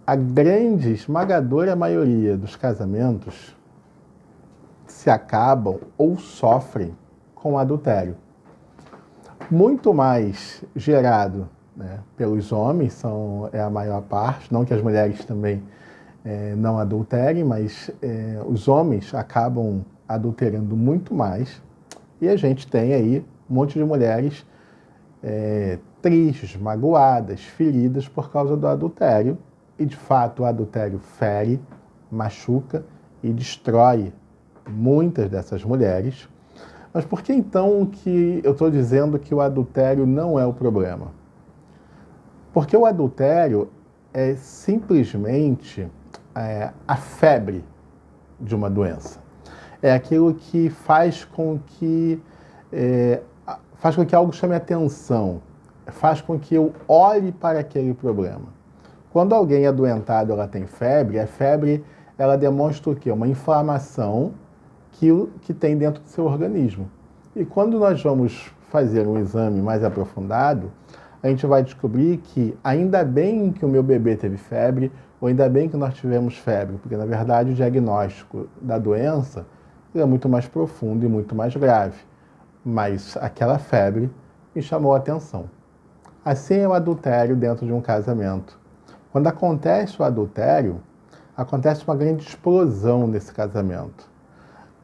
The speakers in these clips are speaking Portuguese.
a grande, esmagadora maioria dos casamentos se acabam ou sofrem com adultério. Muito mais gerado, né, pelos homens, é a maior parte, não que as mulheres também não adulterem, mas os homens acabam adulterando muito mais, e a gente tem aí um monte de mulheres tristes, magoadas, feridas por causa do adultério, e de fato o adultério fere, machuca e destrói muitas dessas mulheres. Mas por que então que eu estou dizendo que o adultério não é o problema? Porque o adultério é simplesmente a febre de uma doença. É aquilo que faz com que algo chame atenção, faz com que eu olhe para aquele problema. Quando alguém é adoentado, ela tem febre, a febre ela demonstra o quê? Uma inflamação que tem dentro do seu organismo. E quando nós vamos fazer um exame mais aprofundado, a gente vai descobrir que ainda bem que o meu bebê teve febre, ou ainda bem que nós tivemos febre, porque na verdade o diagnóstico da doença é muito mais profundo e muito mais grave. Mas aquela febre me chamou a atenção. Assim é o adultério dentro de um casamento. Quando acontece o adultério, acontece uma grande explosão nesse casamento.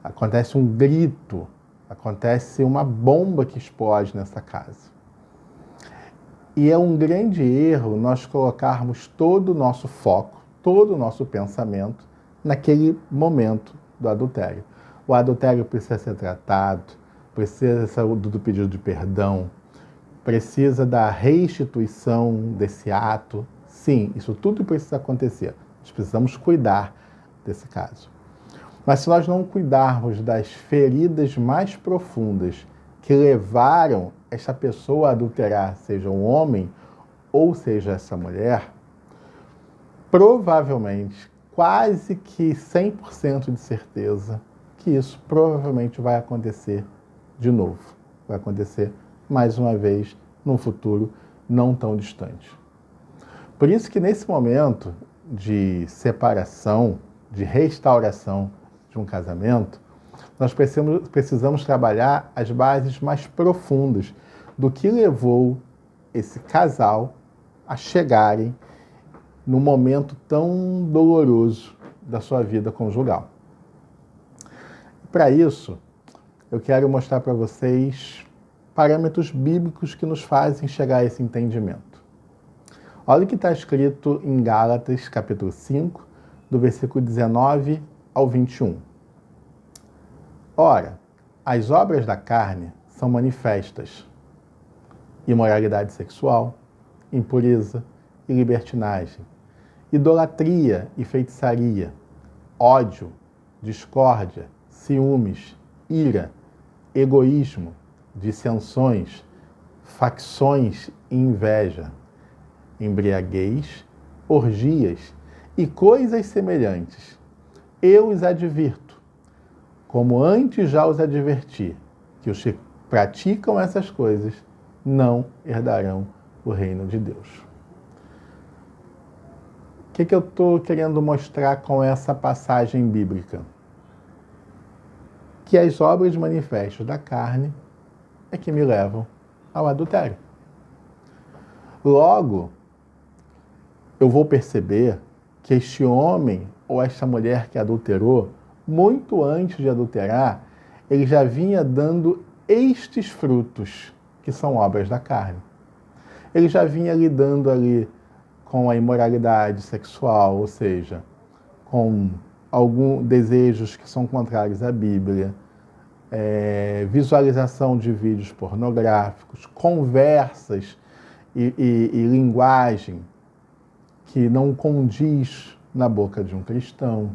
Acontece um grito, acontece uma bomba que explode nessa casa. E é um grande erro nós colocarmos todo o nosso foco, todo o nosso pensamento naquele momento do adultério. O adultério precisa ser tratado, precisa do pedido de perdão, precisa da restituição desse ato. Sim, isso tudo precisa acontecer. Nós precisamos cuidar desse caso. Mas se nós não cuidarmos das feridas mais profundas que levaram essa pessoa a adulterar, seja um homem ou seja essa mulher, provavelmente, quase que 100% de certeza, que isso provavelmente vai acontecer de novo. Vai acontecer mais uma vez num futuro não tão distante. Por isso que nesse momento de separação, de restauração de um casamento, nós precisamos trabalhar as bases mais profundas do que levou esse casal a chegarem num momento tão doloroso da sua vida conjugal. Para isso, eu quero mostrar para vocês parâmetros bíblicos que nos fazem chegar a esse entendimento. Olha o que está escrito em Gálatas, capítulo 5, do versículo 19 ao 21. Ora, as obras da carne são manifestas: imoralidade sexual, impureza e libertinagem, idolatria e feitiçaria, ódio, discórdia, ciúmes, ira, egoísmo, dissensões, facções e inveja, embriaguez, orgias e coisas semelhantes. Eu os advirto, como antes já os adverti, que os que praticam essas coisas não herdarão o reino de Deus. O que eu estou querendo mostrar com essa passagem bíblica? Que as obras manifestas da carne é que me levam ao adultério. Logo, eu vou perceber que este homem ou esta mulher que adulterou, muito antes de adulterar, ele já vinha dando estes frutos, que são obras da carne. Ele já vinha lidando ali com a imoralidade sexual, ou seja, com alguns desejos que são contrários à Bíblia, visualização de vídeos pornográficos, conversas e linguagem que não condiz na boca de um cristão.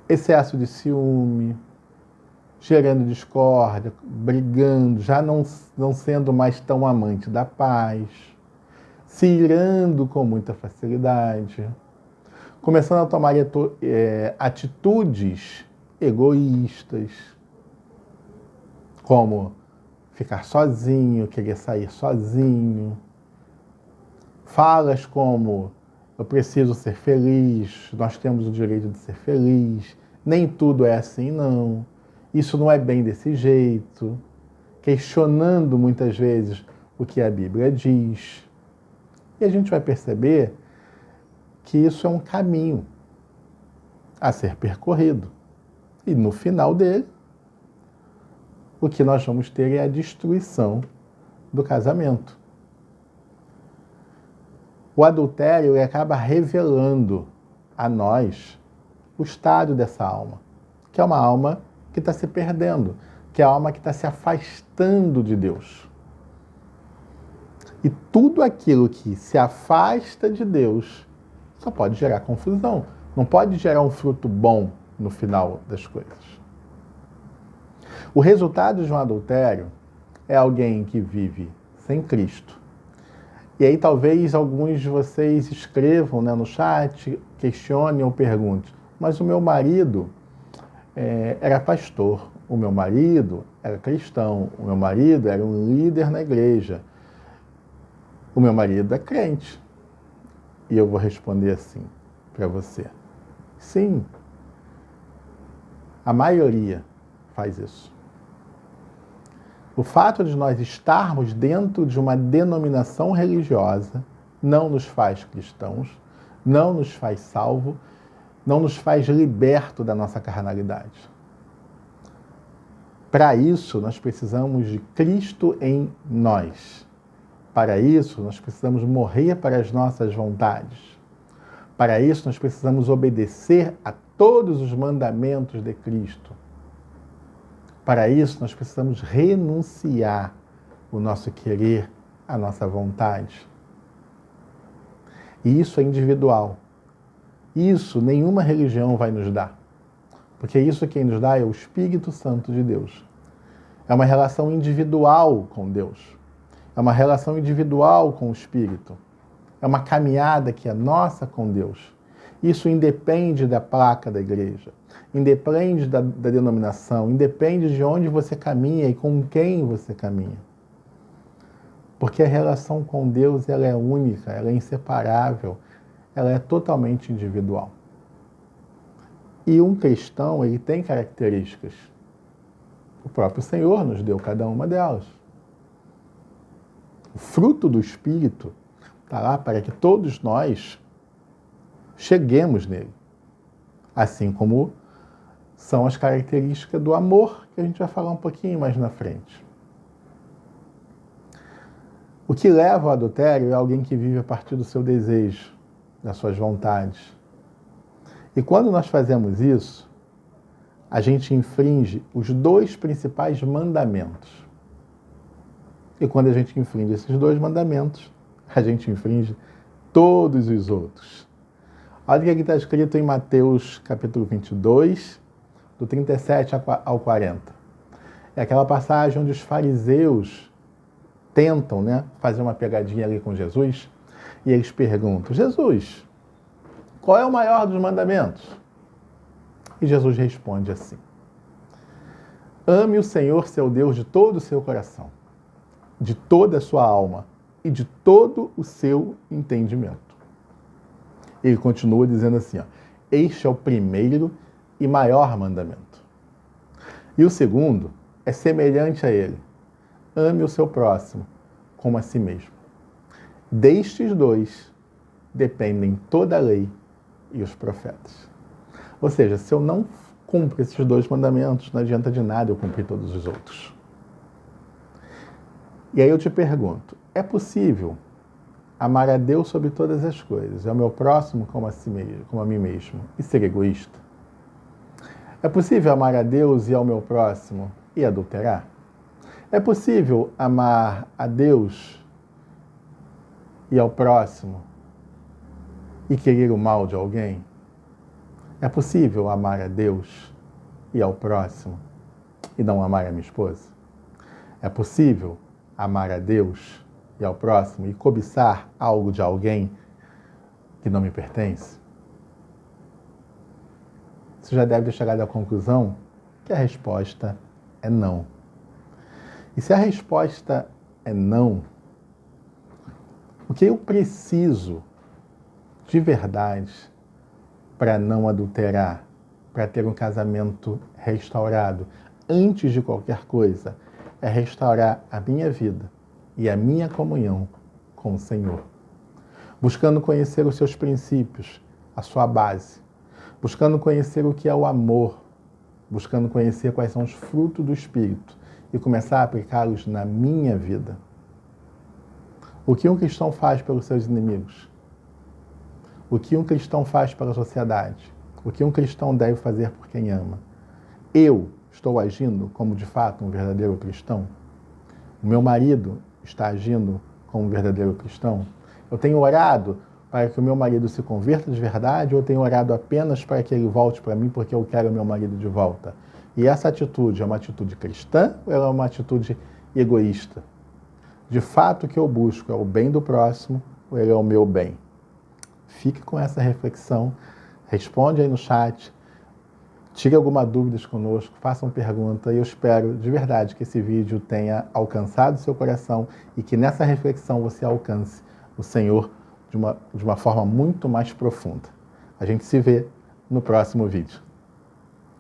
Excesso de ciúme, gerando discórdia, brigando, já não sendo mais tão amante da paz, se irando com muita facilidade, começando a tomar atitudes egoístas, como ficar sozinho, querer sair sozinho, Falas como: eu preciso ser feliz, nós temos o direito de ser feliz, nem tudo é assim, não. Isso não é bem desse jeito. Questionando muitas vezes o que a Bíblia diz. E a gente vai perceber que isso é um caminho a ser percorrido. E no final dele, o que nós vamos ter é a destruição do casamento. O adultério ele acaba revelando a nós o estado dessa alma, que é uma alma que está se perdendo, que é a alma que está se afastando de Deus. E tudo aquilo que se afasta de Deus só pode gerar confusão, não pode gerar um fruto bom no final das coisas. O resultado de um adultério é alguém que vive sem Cristo. E aí talvez alguns de vocês escrevam, né, no chat, questionem ou perguntem: mas o meu marido era pastor, o meu marido era cristão, o meu marido era um líder na igreja, o meu marido é crente. E eu vou responder assim para você: sim, a maioria faz isso. O fato de nós estarmos dentro de uma denominação religiosa não nos faz cristãos, não nos faz salvo, não nos faz liberto da nossa carnalidade. Para isso, nós precisamos de Cristo em nós. Para isso, nós precisamos morrer para as nossas vontades. Para isso, nós precisamos obedecer a todos os mandamentos de Cristo. Para isso, nós precisamos renunciar o nosso querer, a nossa vontade. E isso é individual. Isso nenhuma religião vai nos dar. Porque isso quem nos dá é o Espírito Santo de Deus. É uma relação individual com Deus. É uma relação individual com o Espírito. É uma caminhada que é nossa com Deus. Isso independe da placa da igreja, independe da denominação, independe de onde você caminha e com quem você caminha. Porque a relação com Deus ela é única, ela é inseparável, ela é totalmente individual. E um cristão, ele tem características. O próprio Senhor nos deu cada uma delas. O fruto do Espírito está lá para que todos nós cheguemos nele. Assim como são as características do amor, que a gente vai falar um pouquinho mais na frente. O que leva ao adultério é alguém que vive a partir do seu desejo, das suas vontades. E quando nós fazemos isso, a gente infringe os dois principais mandamentos. E quando a gente infringe esses dois mandamentos, a gente infringe todos os outros. Olha o que está escrito em Mateus capítulo 22, do 37 ao 40. É aquela passagem onde os fariseus tentam, fazer uma pegadinha ali com Jesus, e eles perguntam: Jesus, qual é o maior dos mandamentos? E Jesus responde assim: ame o Senhor seu Deus de todo o seu coração, de toda a sua alma e de todo o seu entendimento. Ele continua dizendo assim: este é o primeiro e maior mandamento. E o segundo é semelhante a ele: ame o seu próximo como a si mesmo. Destes dois dependem toda a lei e os profetas. Ou seja, se eu não cumpro esses dois mandamentos, não adianta de nada eu cumprir todos os outros. E aí eu te pergunto: é possível amar a Deus sobre todas as coisas, e ao meu próximo como a mim mesmo, e ser egoísta? É possível amar a Deus e ao meu próximo e adulterar? É possível amar a Deus e ao próximo e querer o mal de alguém? É possível amar a Deus e ao próximo e não amar a minha esposa? É possível amar a Deus e ao próximo e cobiçar algo de alguém que não me pertence? Você já deve ter chegado à conclusão que a resposta é não. E se a resposta é não, o que eu preciso de verdade para não adulterar, para ter um casamento restaurado, antes de qualquer coisa, é restaurar a minha vida e a minha comunhão com o Senhor. Buscando conhecer os seus princípios, a sua base. Buscando conhecer o que é o amor. Buscando conhecer quais são os frutos do Espírito e começar a aplicá-los na minha vida. O que um cristão faz pelos seus inimigos? O que um cristão faz pela sociedade? O que um cristão deve fazer por quem ama? Eu estou agindo como de fato um verdadeiro cristão? O meu marido está agindo como um verdadeiro cristão? Eu tenho orado para que o meu marido se converta de verdade ou eu tenho orado apenas para que ele volte para mim porque eu quero o meu marido de volta? E essa atitude é uma atitude cristã ou ela é uma atitude egoísta? De fato, o que eu busco é o bem do próximo ou ele é o meu bem? Fique com essa reflexão, responde aí no chat, tire alguma dúvida conosco, faça uma pergunta e eu espero de verdade que esse vídeo tenha alcançado seu coração e que nessa reflexão você alcance o Senhor de uma forma muito mais profunda. A gente se vê no próximo vídeo.